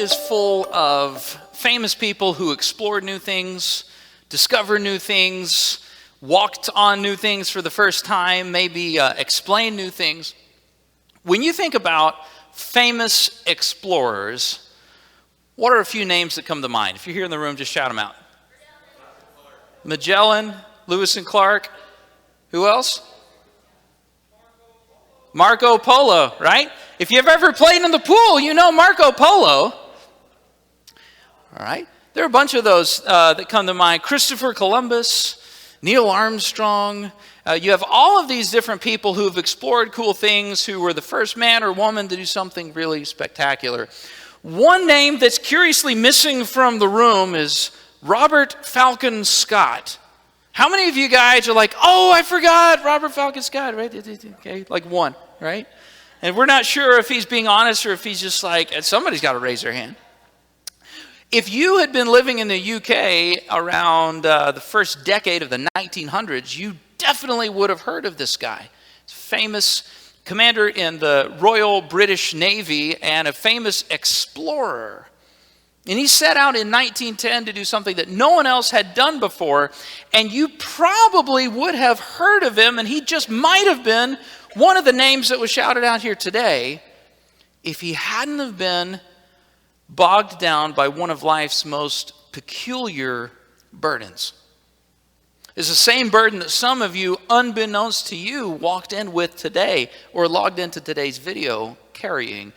is full of famous people who explored new things, discovered new things, walked on new things for the first time, maybe explained new things. When you think about famous explorers, what are a few names that come to mind? If you're here in the room, just shout them out. Magellan, Lewis and Clark. Who else? Marco Polo, right? If you've ever played in the pool, you know Marco Polo. All right. There are a bunch of those that come to mind. Christopher Columbus, Neil Armstrong. You have all of these different people who have explored cool things, who were the first man or woman to do something really spectacular. One name that's curiously missing from the room is Robert Falcon Scott. How many of you guys are like, oh, I forgot Robert Falcon Scott, right? Okay, like one, right? And we're not sure if he's being honest or if he's just like, somebody's got to raise their hand. If you had been living in the UK around the first decade of the 1900s, you definitely would have heard of this guy. He's a famous commander in the Royal British Navy and a famous explorer. And he set out in 1910 to do something that no one else had done before, and you probably would have heard of him, and he just might have been one of the names that was shouted out here today if he hadn't have been bogged down by one of life's most peculiar burdens. It's the same burden that some of you, unbeknownst to you, walked in with today or logged into today's video carrying.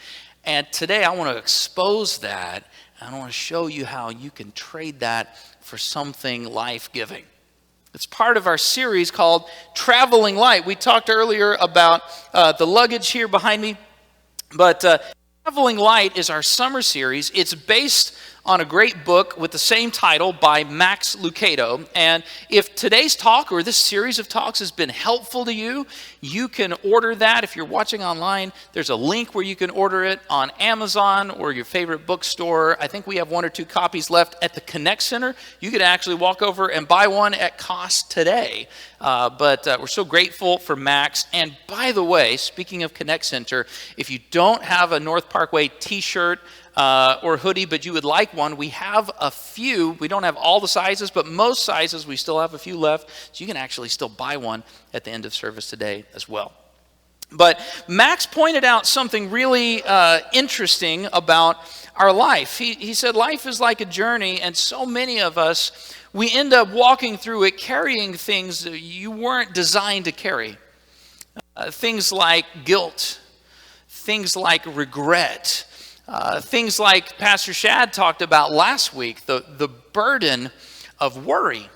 And today I want to expose that. I want to show you how you can trade that for something life-giving. It's part of our series called Traveling Light. We talked earlier about the luggage here behind me, but Traveling Light is our summer series. It's based on a great book with the same title by Max Lucado. And if today's talk or this series of talks has been helpful to you, you can order that. If you're watching online, there's a link where you can order it on Amazon or your favorite bookstore. I think we have 1 or 2 copies left at the Connect Center. You could actually walk over and buy one at cost today. But we're so grateful for Max. And by the way, speaking of Connect Center, if you don't have a North Parkway t-shirt or hoodie, but you would like one, we have a few. We don't have all the sizes, but most sizes, we still have a few left. So you can actually still buy one at the end of service today as well. But Max pointed out something really interesting about our life. He said life is like a journey, and so many of us, we end up walking through it carrying things that you weren't designed to carry. Things like guilt, things like regret, things like Pastor Shad talked about last week, the burden of worry.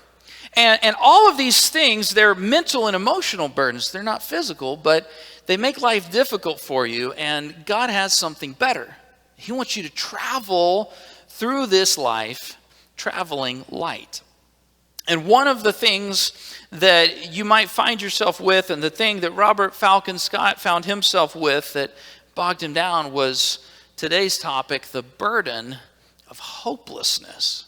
And all of these things, they're mental and emotional burdens. They're not physical, but they make life difficult for you, and God has something better. He wants you to travel through this life, traveling light. And one of the things that you might find yourself with, and the thing that Robert Falcon Scott found himself with that bogged him down, was today's topic, the burden of hopelessness.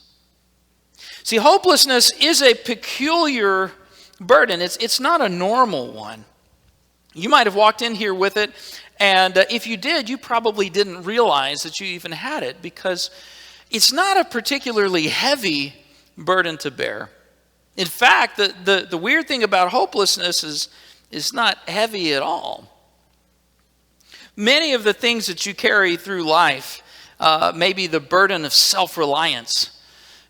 See, hopelessness is a peculiar burden. It's not a normal one. You might have walked in here with it, and if you did, you probably didn't realize that you even had it, because it's not a particularly heavy burden to bear. In fact, the weird thing about hopelessness is it's not heavy at all. Many of the things that you carry through life, maybe the burden of self-reliance,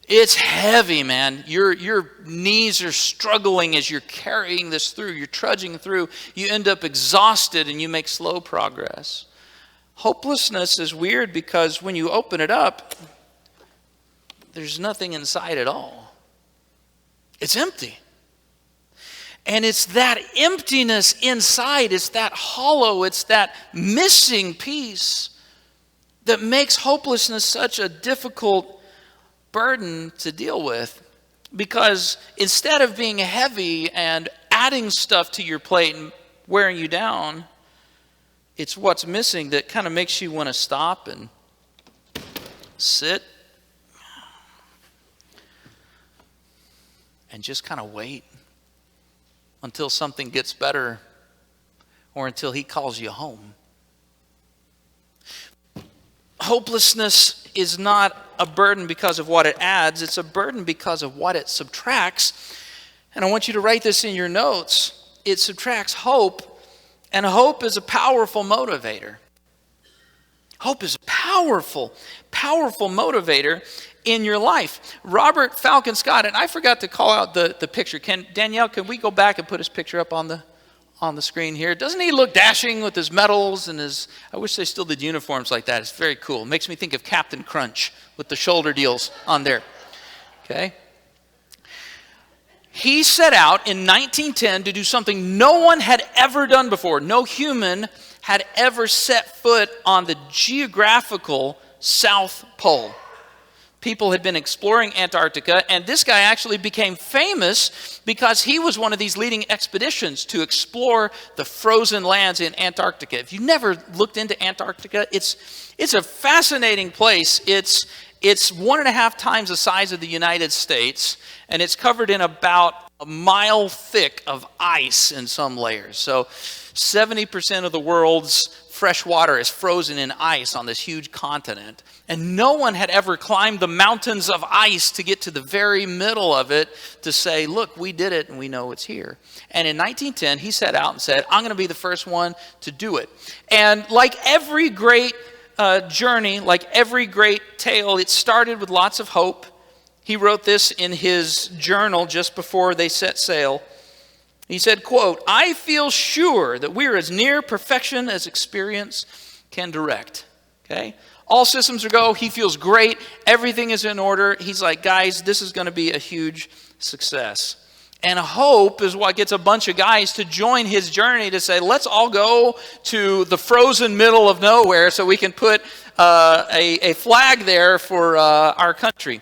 it's heavy, man. Your knees are struggling as you're carrying this through. You're trudging through. You end up exhausted and you make slow progress. Hopelessness is weird because when you open it up, there's nothing inside at all. It's empty. And it's that emptiness inside, it's that hollow, it's that missing piece that makes hopelessness such a difficult burden to deal with. Because instead of being heavy and adding stuff to your plate and wearing you down, it's what's missing that kind of makes you want to stop and sit and just kind of wait until something gets better or until he calls you home. Hopelessness is not a burden because of what it adds. It's a burden because of what it subtracts. And I want you to write this in your notes. It subtracts hope, and hope is a powerful motivator. Hope is a powerful, powerful motivator in your life. Robert Falcon Scott, and I forgot to call out the picture. Danielle, can we go back and put his picture up on the screen here? Doesn't he look dashing with his medals and his, I wish they still did uniforms like that. It's very cool. It makes me think of Captain Crunch with the shoulder deals on there. Okay? He set out in 1910 to do something no one had ever done before. No human had ever set foot on the geographical South Pole. People had been exploring Antarctica, and this guy actually became famous because he was one of these leading expeditions to explore the frozen lands in Antarctica. If you've never looked into Antarctica, it's a fascinating place. It's 1.5 times the size of the United States, and it's covered in about a mile thick of ice in some layers. So 70% of the world's fresh water is frozen in ice on this huge continent. And no one had ever climbed the mountains of ice to get to the very middle of it to say, look, we did it and we know it's here. And in 1910, he set out and said, I'm going to be the first one to do it. And like every great journey, like every great tale, it started with lots of hope. He wrote this in his journal just before they set sail. He said, quote, I feel sure that we're as near perfection as experience can direct. Okay? All systems are go. He feels great. Everything is in order. He's like, guys, this is going to be a huge success. And hope is what gets a bunch of guys to join his journey to say, let's all go to the frozen middle of nowhere so we can put a flag there for our country.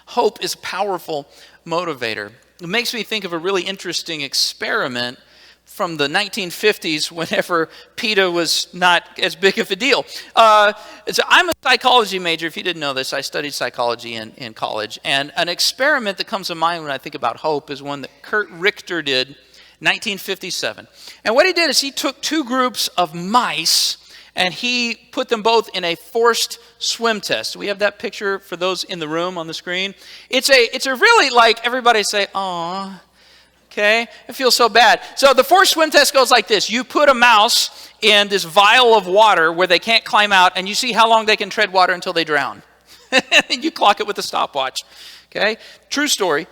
Hope is a powerful motivator. It makes me think of a really interesting experiment from the 1950s whenever PETA was not as big of a deal. So I'm a psychology major. If you didn't know this, I studied psychology in college. And an experiment that comes to mind when I think about hope is one that Kurt Richter did in 1957. And what he did is he took 2 groups of mice and he put them both in a forced swim test. We have that picture for those in the room on the screen. It's a really, like, everybody say, aw, okay? It feels so bad. So the forced swim test goes like this. You put a mouse in this vial of water where they can't climb out, and you see how long they can tread water until they drown. And you clock it with a stopwatch, okay? True story.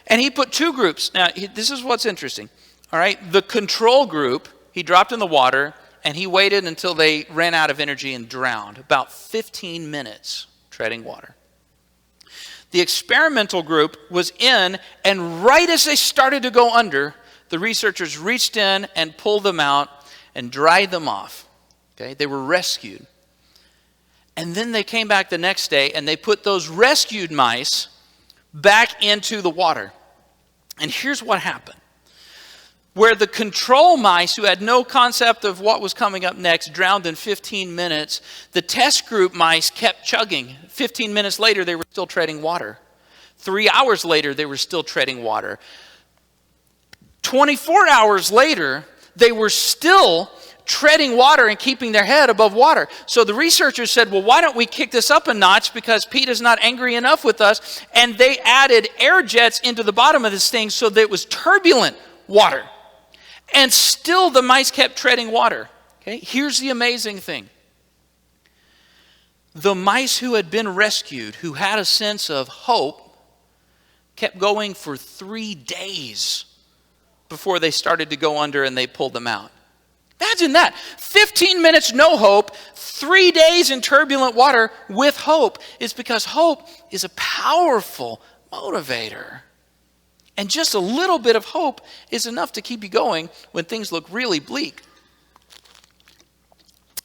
And he put 2 groups. Now, this is what's interesting, all right? The control group, he dropped in the water, and he waited until they ran out of energy and drowned. About 15 minutes treading water. The experimental group was in, and right as they started to go under, the researchers reached in and pulled them out and dried them off. Okay? They were rescued. And then they came back the next day, and they put those rescued mice back into the water. And here's what happened. Where the control mice, who had no concept of what was coming up next, drowned in 15 minutes, the test group mice kept chugging. 15 minutes later, they were still treading water. 3 hours later, they were still treading water. 24 hours later, they were still treading water and keeping their head above water. So the researchers said, well, why don't we kick this up a notch because PETA's not angry enough with us? And they added air jets into the bottom of this thing so that it was turbulent water. And still the mice kept treading water. Okay? Here's the amazing thing. The mice who had been rescued, who had a sense of hope, kept going for 3 days before they started to go under and they pulled them out. Imagine that. 15 minutes no hope, 3 days in turbulent water with hope. It's because hope is a powerful motivator. And just a little bit of hope is enough to keep you going when things look really bleak.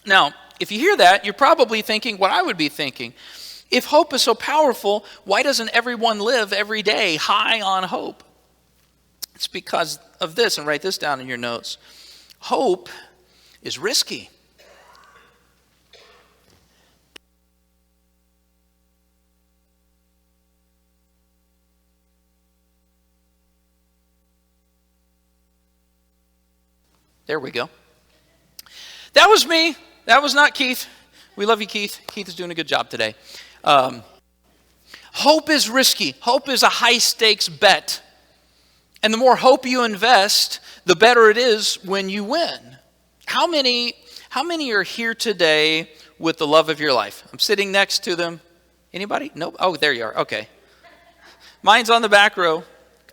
Now, if you hear that, you're probably thinking what I would be thinking. If hope is so powerful, why doesn't everyone live every day high on hope? It's because of this, and write this down in your notes. Hope is risky. There we go. That was me. That was not Keith. We love you, Keith. Keith is doing a good job today. Hope is risky. Hope is a high-stakes bet. And the more hope you invest, the better it is when you win. How many are here today with the love of your life? I'm sitting next to them. Anybody? Nope. Oh, there you are. Okay. Mine's on the back row,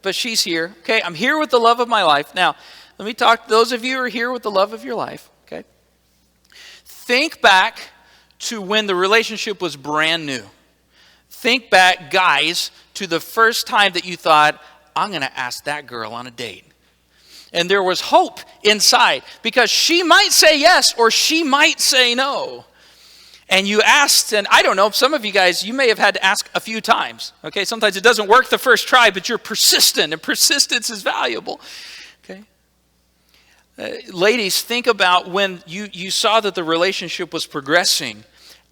but she's here. Okay, I'm here with the love of my life. Now, let me talk to those of you who are here with the love of your life. Okay. Think back to when the relationship was brand new. Think back, guys, to the first time that you thought, I'm going to ask that girl on a date. And there was hope inside because she might say yes or she might say no. And you asked, and I don't know, some of you guys, you may have had to ask a few times. Okay, sometimes it doesn't work the first try, but you're persistent, and persistence is valuable. Okay. Ladies, think about when you saw that the relationship was progressing,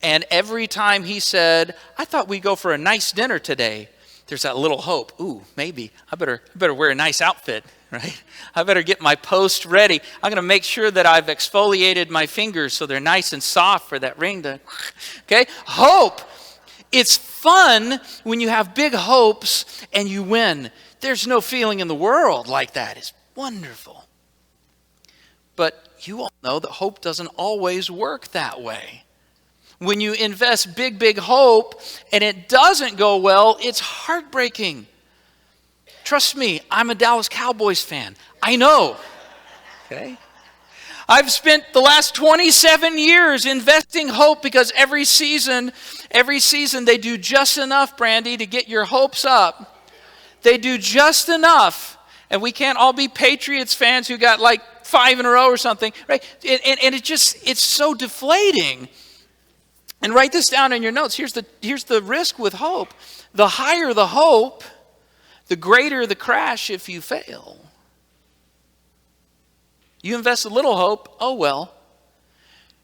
and every time he said, I thought we'd go for a nice dinner today, there's that little hope. Ooh, maybe. I better wear a nice outfit, right? I better get my post ready. I'm going to make sure that I've exfoliated my fingers so they're nice and soft for that ring to, okay? Hope. It's fun when you have big hopes and you win. There's no feeling in the world like that. It's wonderful. But you all know that hope doesn't always work that way. When you invest big hope and it doesn't go well, it's heartbreaking. Trust me, I'm a Dallas Cowboys fan. I know. Okay? I've spent the last 27 years investing hope because every season they do just enough, Brandy, to get your hopes up. They do just enough. And we can't all be Patriots fans who got like 5 in a row or something, right? And it's so deflating. And write this down in your notes. Here's the risk with hope. The higher the hope, the greater the crash if you fail. You invest a little hope, oh well.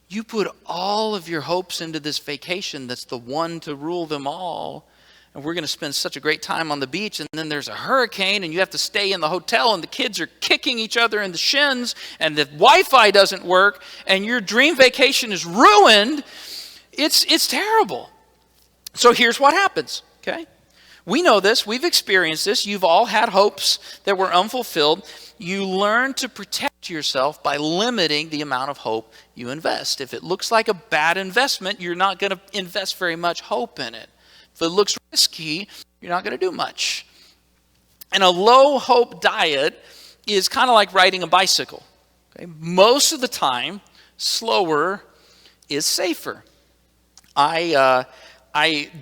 You put all of your hopes into this vacation that's the one to rule them all. And we're going to spend such a great time on the beach, and then there's a hurricane, and you have to stay in the hotel, and the kids are kicking each other in the shins, and the Wi-Fi doesn't work, and your dream vacation is ruined. It's terrible. So here's what happens, okay? We know this. We've experienced this. You've all had hopes that were unfulfilled. You learn to protect yourself by limiting the amount of hope you invest. If it looks like a bad investment, you're not going to invest very much hope in it. If it looks risky, you're not going to do much. And a low hope diet is kind of like riding a bicycle. Okay? Most of the time, slower is safer. I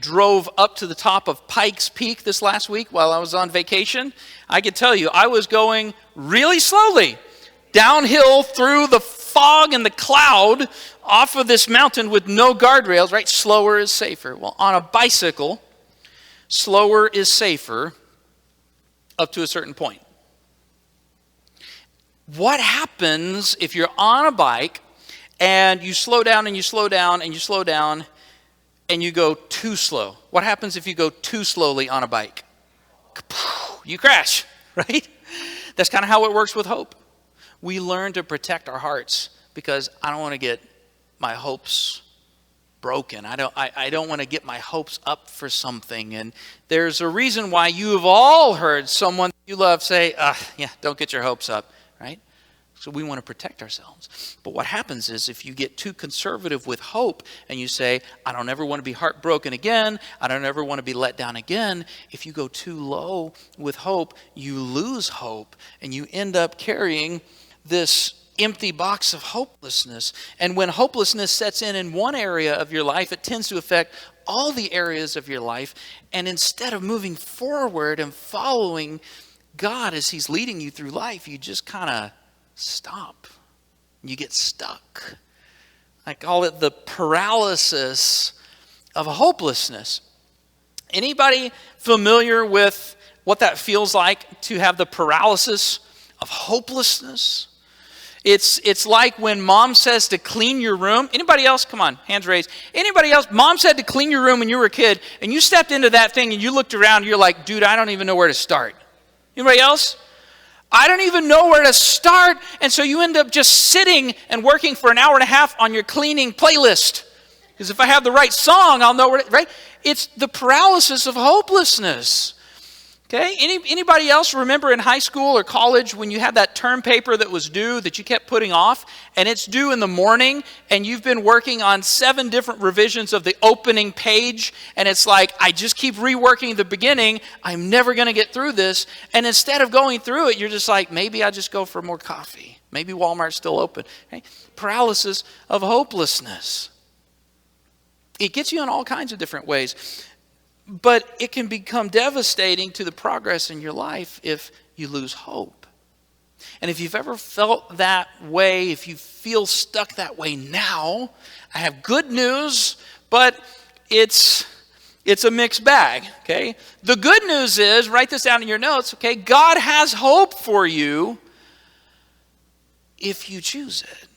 drove up to the top of Pikes Peak this last week while I was on vacation. I can tell you, I was going really slowly downhill through the fog and the cloud off of this mountain with no guardrails, right? Slower is safer. Well, on a bicycle, slower is safer up to a certain point. What happens if you're on a bike and you slow down and you slow down and you slow down and you go too slow? What happens if you go too slowly on a bike? You crash, right? That's kind of how it works with hope. We learn to protect our hearts because I don't want to get my hopes broken. I don't want to get my hopes up for something. And there's a reason why you have all heard someone you love say, don't get your hopes up, right? So we want to protect ourselves. But what happens is if you get too conservative with hope and you say, I don't ever want to be heartbroken again, I don't ever want to be let down again, if you go too low with hope, you lose hope and you end up carrying this empty box of hopelessness. And when hopelessness sets in one area of your life, it tends to affect all the areas of your life. And instead of moving forward and following God as he's leading you through life, you just kind of stop. You get stuck. I call it the paralysis of hopelessness. Anybody familiar with what that feels like to have the paralysis of hopelessness? It's like when mom says to clean your room. Anybody else? Come on, hands raised. Anybody else? Mom said to clean your room when you were a kid, and you stepped into that thing and you looked around and you're like, dude, I don't even know where to start. Anybody else? I don't even know where to start. And so you end up just sitting and working for an hour and a half on your cleaning playlist. Because if I have the right song, I'll know where, right? It's the paralysis of hopelessness. Okay? Anybody else remember in high school or college when you had that term paper that was due that you kept putting off, and it's due in the morning, and you've been working on 7 different revisions of the opening page, and it's like, I just keep reworking the beginning, I'm never going to get through this, and instead of going through it, you're just like, maybe I just go for more coffee. Maybe Walmart's still open. Right? Paralysis of hopelessness. It gets you in all kinds of different ways. But it can become devastating to the progress in your life if you lose hope. And if you've ever felt that way, if you feel stuck that way now, I have good news, but it's a mixed bag, okay? The good news is, write this down in your notes, okay? God has hope for you if you choose it.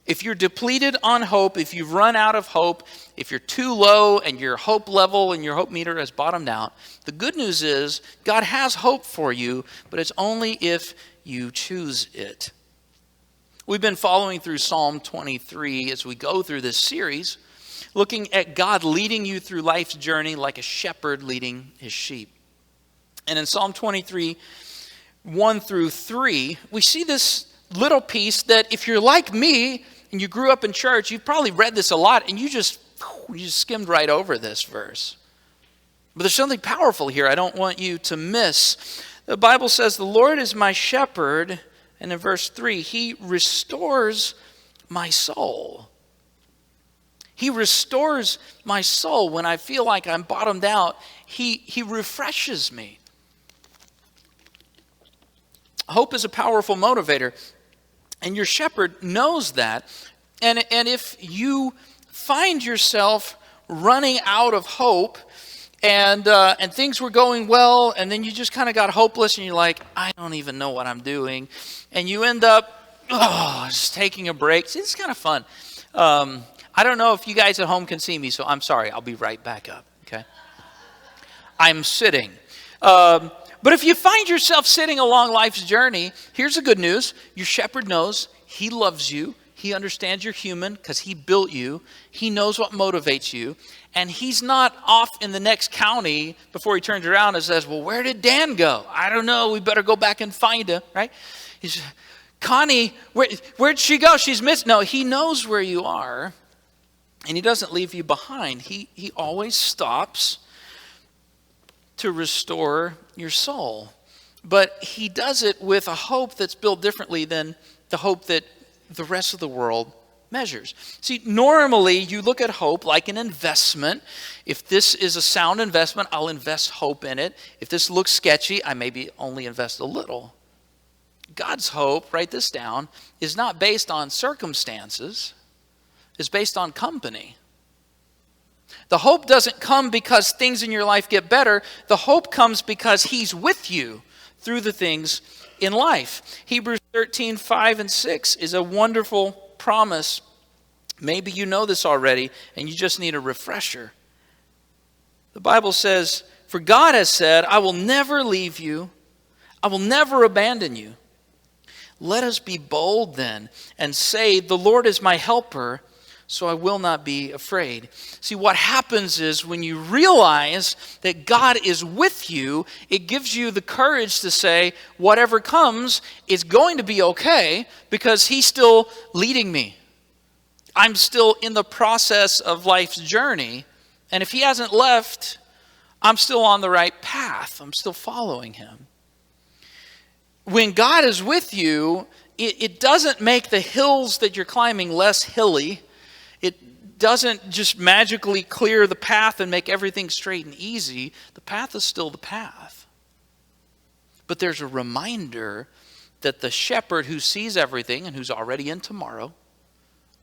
If you're depleted on hope, if you've run out of hope, if you're too low and your hope level and your hope meter has bottomed out, the good news is God has hope for you, but it's only if you choose it. We've been following through Psalm 23 as we go through this series, looking at God leading you through life's journey like a shepherd leading his sheep. And in Psalm 23, 1 through 3, we see this little piece that if you're like me and you grew up in church, you've probably read this a lot and you just skimmed right over this verse. But there's something powerful here I don't want you to miss. The Bible says, the Lord is my shepherd, and in verse 3, he restores my soul. He restores my soul when I feel like I'm bottomed out. He refreshes me. Hope is a powerful motivator. And your shepherd knows that. And if you find yourself running out of hope and things were going well, and then you just kind of got hopeless and you're like, I don't even know what I'm doing. And you end up just taking a break. See, it's kind of fun. I don't know if you guys at home can see me, so I'm sorry. I'll be right back up, okay? I'm sitting. But if you find yourself sitting along life's journey, here's the good news. Your shepherd knows he loves you. He understands you're human because he built you. He knows what motivates you. And he's not off in the next county before he turns around and says, well, where did Dan go? I don't know. We better go back and find him, right? He's, Connie, where'd she go? She's missed. No, he knows where you are. And he doesn't leave you behind. He always stops to restore your soul. But he does it with a hope that's built differently than the hope that the rest of the world measures. See, normally you look at hope like an investment. If this is a sound investment, I'll invest hope in it. If this looks sketchy, I maybe only invest a little. God's hope, write this down, is not based on circumstances. It's based on company. The hope doesn't come because things in your life get better. The hope comes because he's with you through the things in life. Hebrews 13, 5 and 6 is a wonderful promise. Maybe you know this already and you just need a refresher. The Bible says, for God has said, I will never leave you. I will never abandon you. Let us be bold then and say, the Lord is my helper, so I will not be afraid. See, what happens is when you realize that God is with you, it gives you the courage to say, whatever comes is going to be okay because he's still leading me. I'm still in the process of life's journey. And if he hasn't left, I'm still on the right path. I'm still following him. When God is with you, it doesn't make the hills that you're climbing less hilly. It doesn't just magically clear the path and make everything straight and easy. The path is still the path. But there's a reminder that the shepherd who sees everything and who's already in tomorrow,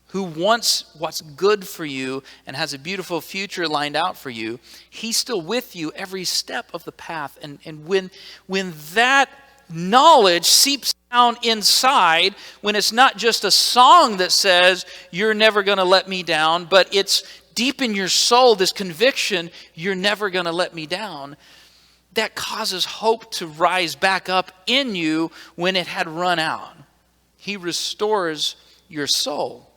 who wants what's good for you and has a beautiful future lined out for you, he's still with you every step of the path. And when that knowledge seeps down inside, when it's not just a song that says, you're never going to let me down, but it's deep in your soul, this conviction, you're never going to let me down, that causes hope to rise back up in you when it had run out. He restores your soul.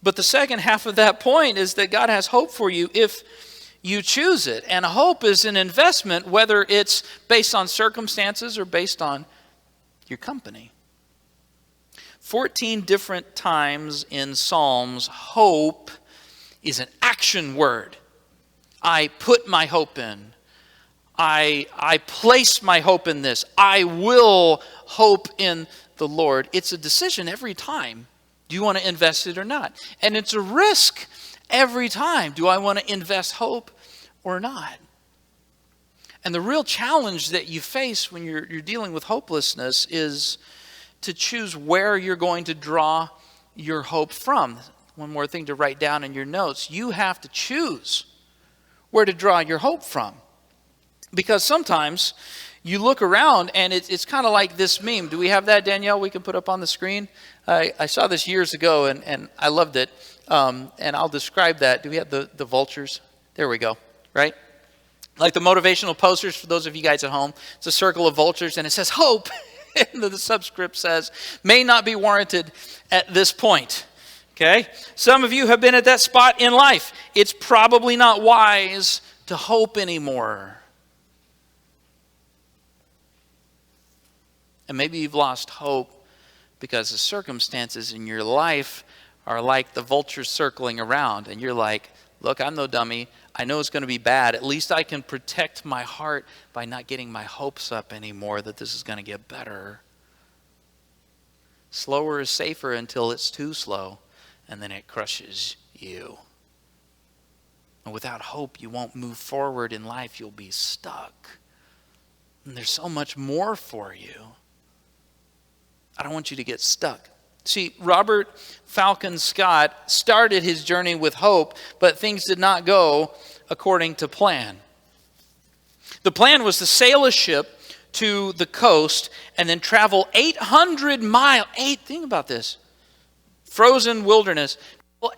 But the second half of that point is that God has hope for you if you choose it. And hope is an investment, whether it's based on circumstances or based on your company. 14 different times in Psalms, hope is an action word. I put my hope in. I place my hope in this. I will hope in the Lord. It's a decision every time. Do you want to invest it or not? And it's a risk every time. Do I want to invest hope or not? And the real challenge that you face when you're dealing with hopelessness is to choose where you're going to draw your hope from. One more thing to write down in your notes. You have to choose where to draw your hope from. Because sometimes you look around and it's kind of like this meme. Do we have that, Danielle, we can put up on the screen? I saw this years ago and I loved it. And I'll describe that. Do we have the vultures? There we go, right? Like the motivational posters for those of you guys at home. It's a circle of vultures and it says hope. And the subscript says, may not be warranted at this point. Okay? Some of you have been at that spot in life. It's probably not wise to hope anymore. And maybe you've lost hope because the circumstances in your life are like the vultures circling around. And you're like, look, I'm no dummy. I know it's going to be bad. At least I can protect my heart by not getting my hopes up anymore that this is going to get better. Slower is safer until it's too slow, and then it crushes you. And without hope, you won't move forward in life. You'll be stuck. And there's so much more for you. I don't want you to get stuck. See, Robert Falcon Scott started his journey with hope, but things did not go according to plan. The plan was to sail a ship to the coast and then travel 800 miles. Think about this. Frozen wilderness.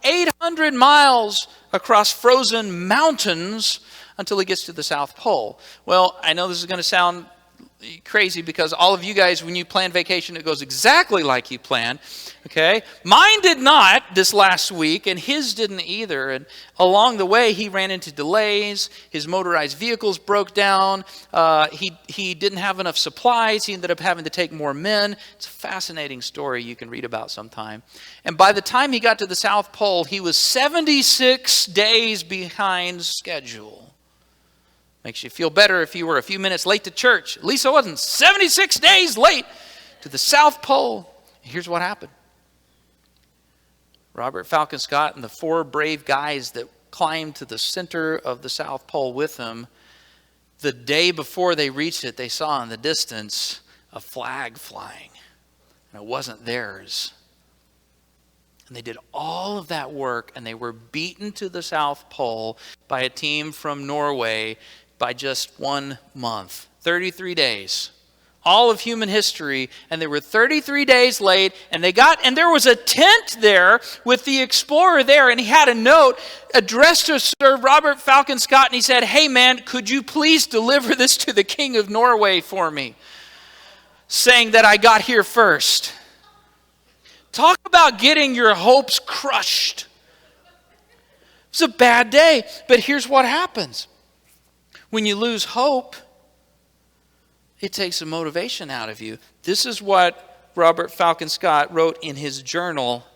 800 miles across frozen mountains until he gets to the South Pole. Well, I know this is going to sound crazy because all of you guys, when you plan vacation, it goes exactly like you planned. Okay? Mine did not this last week, and his didn't either. And along the way, he ran into delays. His motorized vehicles broke down. He didn't have enough supplies. He ended up having to take more men. It's a fascinating story you can read about sometime. And by the time he got to the South Pole, he was 76 days behind schedule. Makes you feel better if you were a few minutes late to church. At least I wasn't 76 days late to the South Pole. Here's what happened. Robert Falcon Scott and the 4 brave guys that climbed to the center of the South Pole with him, the day before they reached it, they saw in the distance a flag flying. And it wasn't theirs. And they did all of that work, and they were beaten to the South Pole by a team from Norway by just 1 month, 33 days. All of human history, and they were 33 days late, and there was a tent there with the explorer there, and he had a note addressed to Sir Robert Falcon Scott, and he said, hey man, could you please deliver this to the King of Norway for me, saying that I got here first. Talk about getting your hopes crushed. It's a bad day, but here's what happens. When you lose hope, it takes the motivation out of you. This is what Robert Falcon Scott wrote in his journal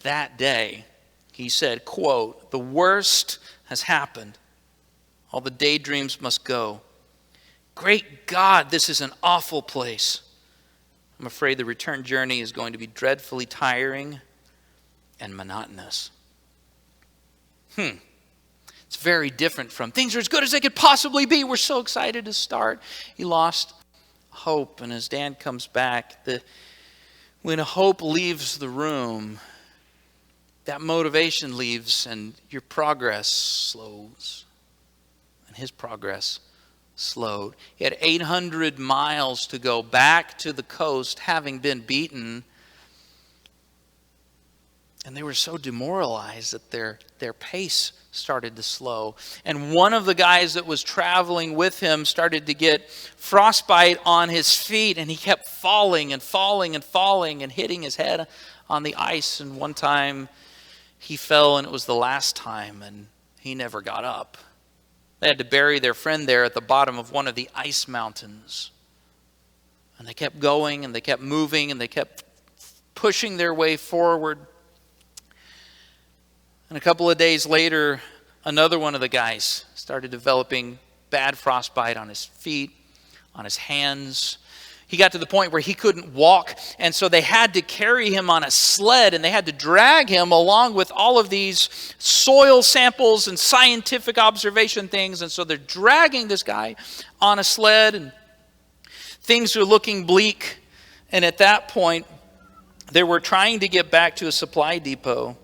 that day. He said, quote, the worst has happened. All the daydreams must go. Great God, this is an awful place. I'm afraid the return journey is going to be dreadfully tiring and monotonous. It's very different from things are as good as they could possibly be. We're so excited to start. He lost hope, and as Dan comes back, when hope leaves the room, that motivation leaves and your progress slows. And his progress slowed. He had 800 miles to go back to the coast, having been beaten. And they were so demoralized that their pace started to slow. And one of the guys that was traveling with him started to get frostbite on his feet, and he kept falling and falling and falling and hitting his head on the ice. And one time he fell and it was the last time, and he never got up. They had to bury their friend there at the bottom of one of the ice mountains. And they kept going and they kept moving and they kept pushing their way forward. And a couple of days later, another one of the guys started developing bad frostbite on his feet, on his hands. He got to the point where he couldn't walk, and so they had to carry him on a sled, and they had to drag him along with all of these soil samples and scientific observation things. And so they're dragging this guy on a sled, and things are looking bleak. And at that point, they were trying to get back to a supply depot.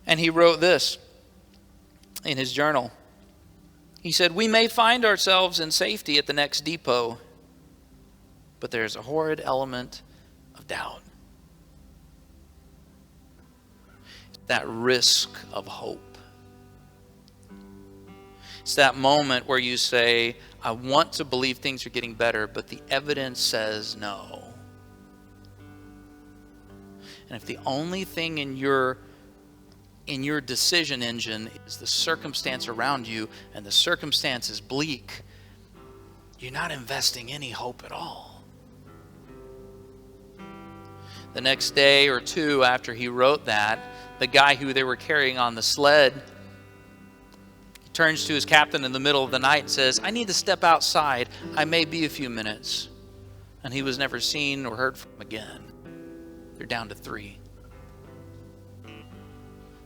And he wrote this in his journal. He said, "We may find ourselves in safety at the next depot, but there's a horrid element of doubt. That risk of hope. It's that moment where you say, I want to believe things are getting better, but the evidence says no. And if the only thing in your decision engine is the circumstance around you, and the circumstance is bleak, you're not investing any hope at all." The next day or two after he wrote that, the guy who they were carrying on the sled turns to his captain in the middle of the night and says, "I need to step outside. I may be a few minutes." And he was never seen or heard from again. They're down to 3.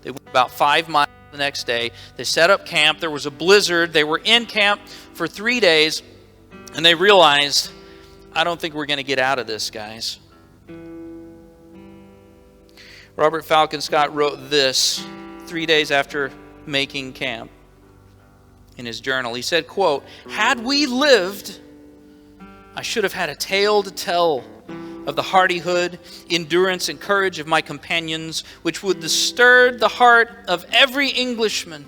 They went about 5 miles the next day. They set up camp. There was a blizzard. They were in camp for 3 days. And they realized, I don't think we're going to get out of this, guys. Robert Falcon Scott wrote this 3 days after making camp in his journal. He said, quote, "Had we lived, I should have had a tale to tell of the hardihood, endurance, and courage of my companions, which would have stirred the heart of every Englishman.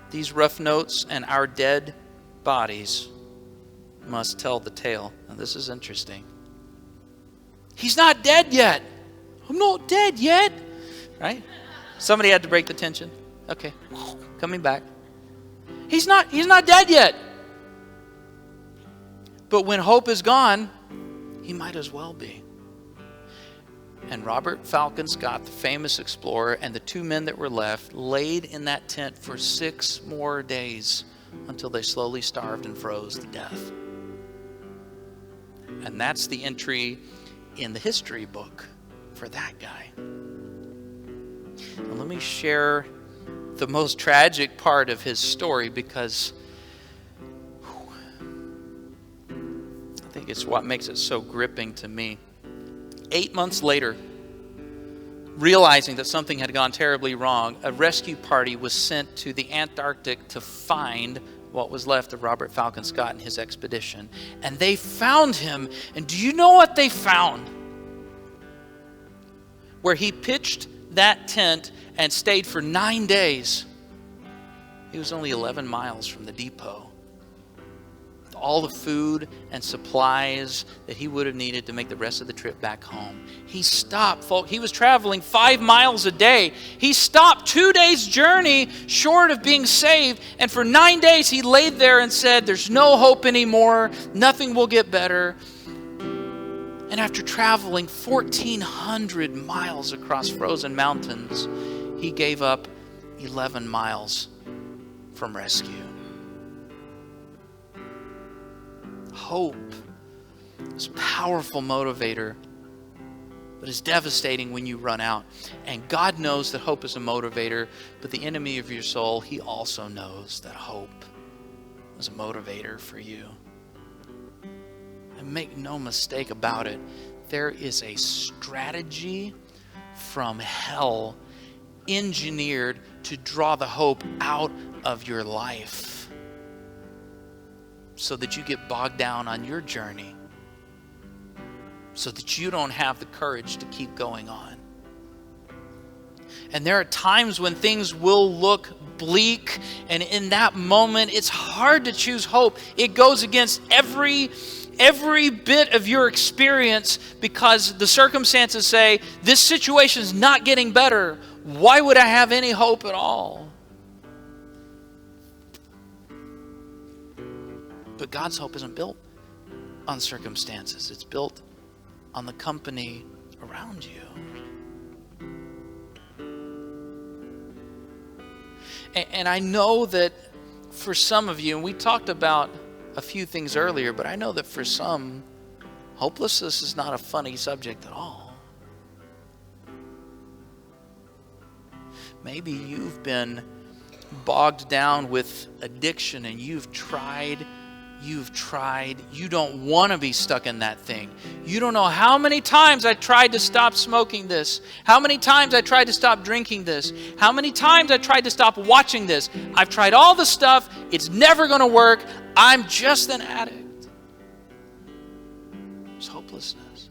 These rough notes and our dead bodies must tell the tale." Now this is interesting. He's not dead yet. I'm not dead yet. Right? Somebody had to break the tension. Okay. Coming back. He's not dead yet. But when hope is gone, he might as well be. And Robert Falcon Scott, the famous explorer, and the 2 men that were left laid in that tent for 6 more days until they slowly starved and froze to death. And that's the entry in the history book for that guy. Now let me share the most tragic part of his story, because I think it's what makes it so gripping to me. 8 months later, realizing that something had gone terribly wrong, a rescue party was sent to the Antarctic to find what was left of Robert Falcon Scott and his expedition. And they found him. And do you know what they found? Where he pitched that tent and stayed for 9 days, he was only 11 miles from the depot. With all the food and supplies that he would have needed to make the rest of the trip back home. He stopped, folks. He was traveling 5 miles a day. He stopped 2 days' journey short of being saved. And for 9 days he laid there and said, there's no hope anymore. Nothing will get better. And after traveling 1,400 miles across frozen mountains, he gave up 11 miles from rescue. Hope is a powerful motivator, but it's devastating when you run out. And God knows that hope is a motivator, but the enemy of your soul, he also knows that hope is a motivator for you. And make no mistake about it, there is a strategy from hell engineered to draw the hope out of your life so that you get bogged down on your journey, so that you don't have the courage to keep going on. And there are times when things will look bleak, and in that moment it's hard to choose hope. It goes against every every bit of your experience because the circumstances say, this situation is not getting better. Why would I have any hope at all? But God's hope isn't built on circumstances. It's built on the company around you. And I know that for some of you, and we talked about a few things earlier, but I know that for some, hopelessness is not a funny subject at all. Maybe you've been bogged down with addiction and you've tried, you don't want to be stuck in that thing. You don't know how many times I tried to stop smoking this, how many times I tried to stop drinking this, how many times I tried to stop watching this. I've tried all the stuff, it's never going to work. I'm just an addict. It's hopelessness.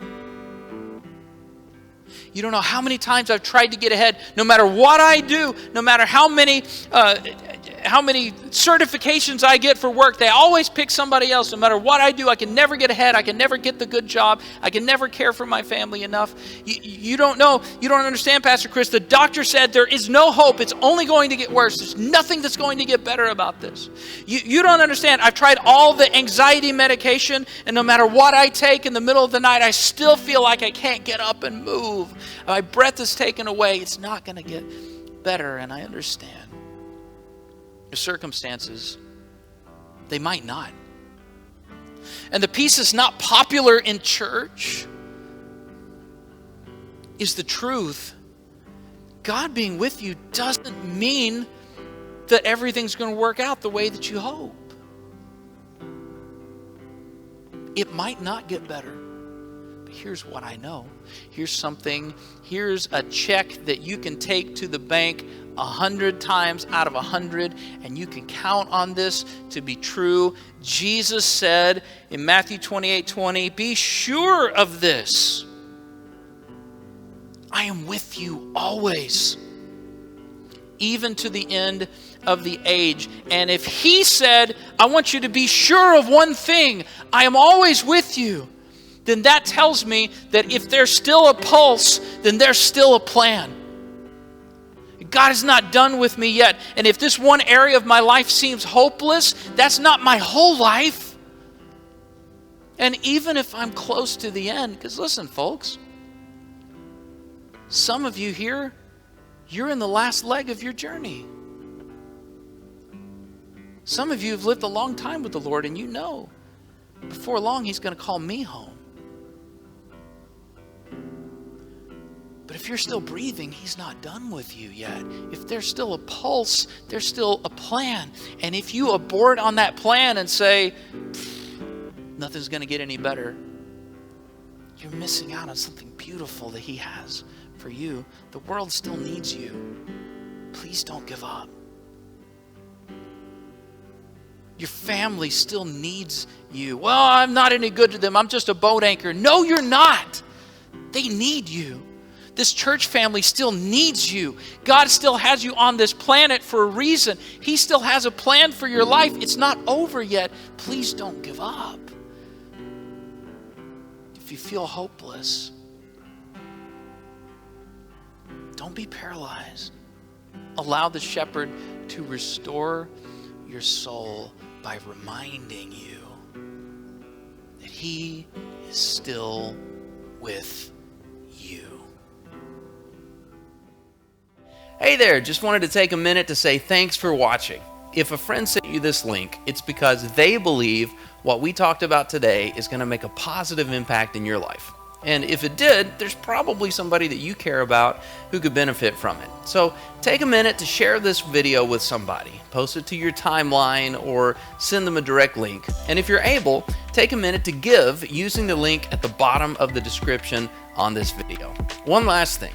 You don't know how many times I've tried to get ahead. No matter what I do, no matter how many certifications I get for work, they always pick somebody else. No matter what I do, I can never get ahead. I can never get the good job. I can never care for my family enough. You don't know. You don't understand, Pastor Chris. The doctor said there is no hope. It's only going to get worse. There's nothing that's going to get better about this. You don't understand. I've tried all the anxiety medication, and no matter what I take in the middle of the night, I still feel like I can't get up and move. My breath is taken away. It's not going to get better, and I understand. Your circumstances, they might not. And the piece that's not popular in church is the truth. God being with you doesn't mean that everything's going to work out the way that you hope. It might not get better. Here's what I know. Here's a check that you can take to the bank 100 times out of 100, and you can count on this to be true. Jesus said in Matthew 28:20, be sure of this. I am with you always, even to the end of the age. And if he said, I want you to be sure of one thing, I am always with you, then that tells me that if there's still a pulse, then there's still a plan. God is not done with me yet. And if this one area of my life seems hopeless, that's not my whole life. And even if I'm close to the end, because listen, folks, some of you here, you're in the last leg of your journey. Some of you have lived a long time with the Lord, and you know, before long, he's going to call me home. But if you're still breathing, he's not done with you yet. If there's still a pulse, there's still a plan. And if you abort on that plan and say, nothing's going to get any better, you're missing out on something beautiful that he has for you. The world still needs you. Please don't give up. Your family still needs you. Well, I'm not any good to them. I'm just a boat anchor. No, you're not. They need you. This church family still needs you. God still has you on this planet for a reason. He still has a plan for your life. It's not over yet. Please don't give up. If you feel hopeless, don't be paralyzed. Allow the shepherd to restore your soul by reminding you that he is still with you. Hey there, just wanted to take a minute to say thanks for watching. If a friend sent you this link, it's because they believe what we talked about today is going to make a positive impact in your life. And if it did, there's probably somebody that you care about who could benefit from it. So take a minute to share this video with somebody. Post it to your timeline or send them a direct link. And if you're able, take a minute to give using the link at the bottom of the description on this video. One last thing.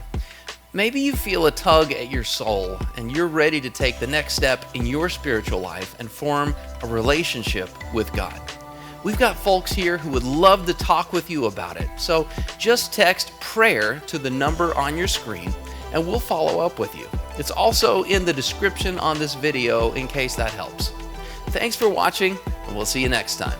Maybe you feel a tug at your soul and you're ready to take the next step in your spiritual life and form a relationship with God. We've got folks here who would love to talk with you about it. So just text prayer to the number on your screen and we'll follow up with you. It's also in the description on this video in case that helps. Thanks for watching, and we'll see you next time.